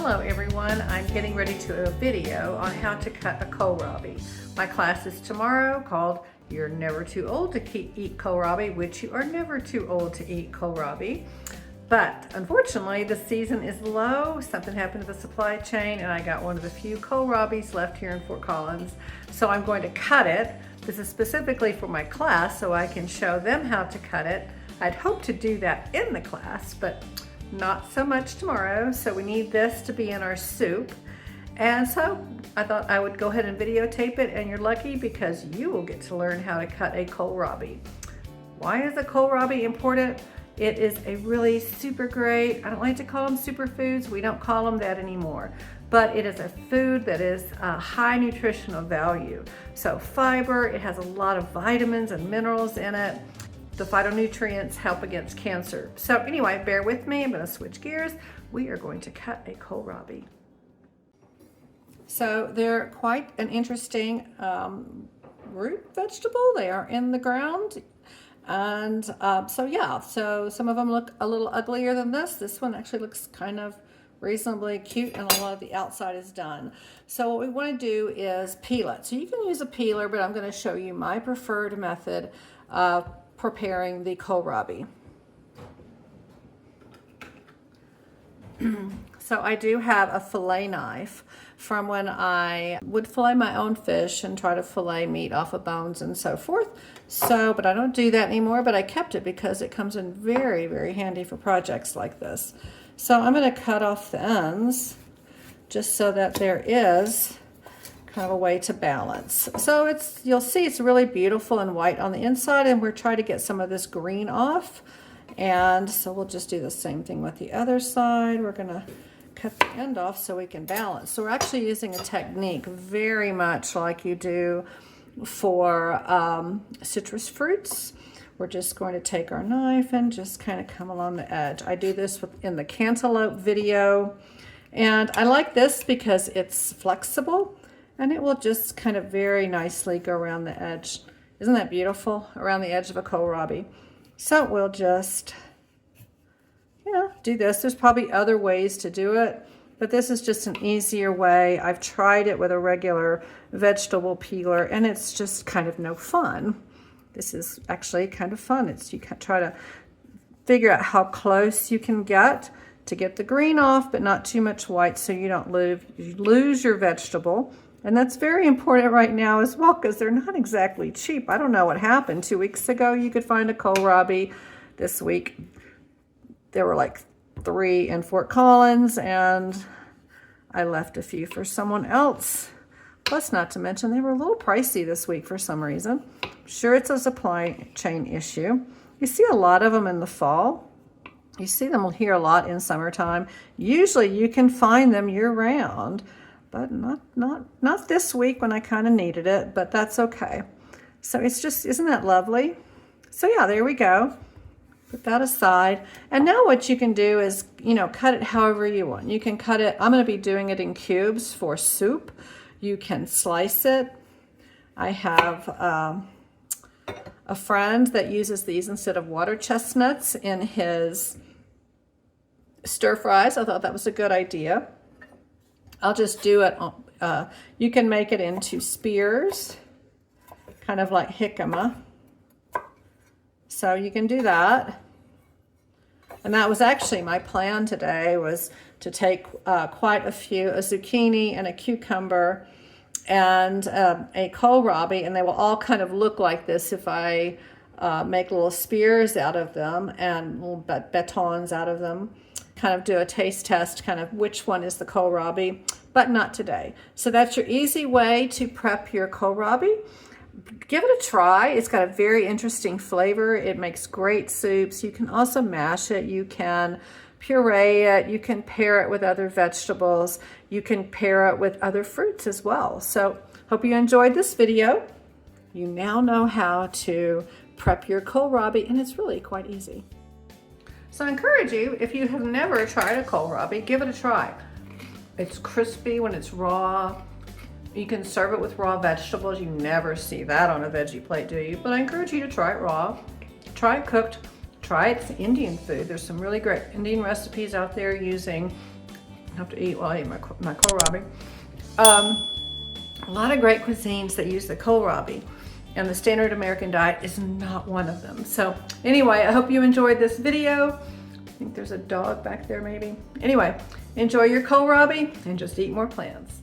Hello everyone, I'm getting ready to do a video on how to cut a kohlrabi. My class is tomorrow called You're Never Too Old to Eat Kohlrabi, which you are never too old to eat kohlrabi. But unfortunately the season is low, something happened to the supply chain and I got one of the few kohlrabis left here in Fort Collins. So I'm going to cut it. This is specifically for my class so I can show them how to cut it. I'd hoped to do that in the class, but not so much tomorrow, so we need this to be in our soup. And so I thought I would go ahead and videotape it, and you're lucky because you will get to learn how to cut a kohlrabi. Why is a kohlrabi important? It is a really super great, I don't like to call them superfoods, we don't call them that anymore, but it is a food that is a high nutritional value. So fiber, it has a lot of vitamins and minerals in it. The phytonutrients help against cancer. So anyway, bear with me, I'm gonna switch gears. We are going to cut a kohlrabi. So they're quite an interesting root vegetable. They are in the ground. And so some of them look a little uglier than this. This one actually looks kind of reasonably cute and a lot of the outside is done. So what we wanna do is peel it. So you can use a peeler, but I'm gonna show you my preferred method of preparing the kohlrabi. So I do have a fillet knife from when I would fillet my own fish and try to fillet meat off of bones and so forth. So, but I don't do that anymore, but I kept it because it comes in very, very handy for projects like this. So I'm going to cut off the ends just so that there is kind of a way to balance. So you'll see it's really beautiful and white on the inside, and we're trying to get some of this green off. And so we'll just do the same thing with the other side. We're gonna cut the end off so we can balance. So we're actually using a technique very much like you do for citrus fruits. We're just going to take our knife and just kind of come along the edge. I do this in the cantaloupe video, and I like this because it's flexible and it will just kind of very nicely go around the edge. Isn't that beautiful? Around the edge of a kohlrabi. So we'll just, do this. There's probably other ways to do it, but this is just an easier way. I've tried it with a regular vegetable peeler and it's just kind of no fun. This is actually kind of fun. You can try to figure out how close you can get to get the green off, but not too much white so you don't lose your vegetable. And that's very important right now as well because they're not exactly cheap. I don't know what happened. 2 weeks ago, you could find a kohlrabi. This week, there were like 3 in Fort Collins, and I left a few for someone else. Plus, not to mention, they were a little pricey this week for some reason. I'm sure it's a supply chain issue. You see a lot of them in the fall. You see them here a lot in summertime. Usually, you can find them year-round. But not this week when I kind of needed it, but that's okay. So it's just, isn't that lovely? So yeah, there we go. Put that aside. And now what you can do is, cut it however you want. You can cut it, I'm going to be doing it in cubes for soup. You can slice it. I have a friend that uses these instead of water chestnuts in his stir fries. I thought that was a good idea. I'll just do it, you can make it into spears, kind of like jicama. So you can do that. And that was actually my plan today, was to take quite a few, a zucchini and a cucumber and a kohlrabi, and they will all kind of look like this if I make little spears out of them and little batons out of them. Kind of do a taste test, kind of which one is the kohlrabi, but not today. So that's your easy way to prep your kohlrabi. Give it a try. It's got a very interesting flavor. It makes great soups. You can also mash it. You can puree it. You can pair it with other vegetables. You can pair it with other fruits as well. So hope you enjoyed this video. You now know how to prep your kohlrabi, and it's really quite easy. So I encourage you, if you have never tried a kohlrabi, give it a try. It's crispy when it's raw. You can serve it with raw vegetables. You never see that on a veggie plate, do you? But I encourage you to try it raw. Try it cooked. Try it. It's Indian food. There's some really great Indian recipes out there using have to eat while I eat my kohlrabi. A lot of great cuisines that use the kohlrabi, and the standard American diet is not one of them. So anyway, I hope you enjoyed this video. I think there's a dog back there maybe. Anyway, enjoy your kohlrabi and just eat more plants.